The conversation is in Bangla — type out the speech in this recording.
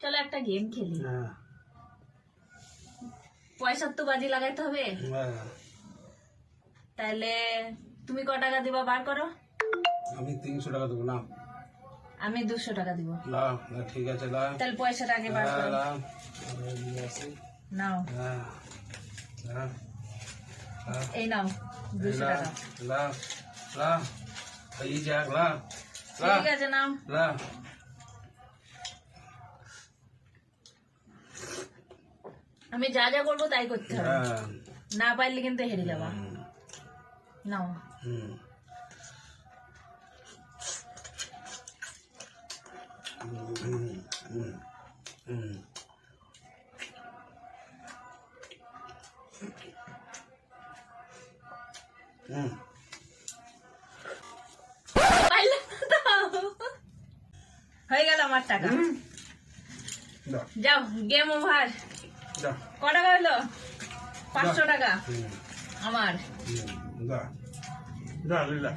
চলো একটা গেম খেলি। হ্যাঁ পয়সার তো বাজি লাগাইতে হবে। হ্যাঁ তাহলে তুমি ক টাকা দিবা বার করো। আমি 300 টাকা দেবো না। আমি 200 টাকা দিব। লাও ঠিক আছে লাও। তাহলে পয়সাটা আগে বার করো। লাও নাও হ্যাঁ হ্যাঁ এই নাও 200 টাকা। লাও লাও এই যাক লাও ঠিক আছে নাও। লাও আমি যা যা করবো তাই করতে হবে, হ্যাঁ না পারলে কিন্তু হেরে যাবা। নাও হুম হুম হুম হুম হুম পারলে তো হয়ে গেল আমার টাকা। দাও যাও গেম ওভার। দাও ক টাকা হইলো? 500 টাকা হুম আমার। দাও দাও দাও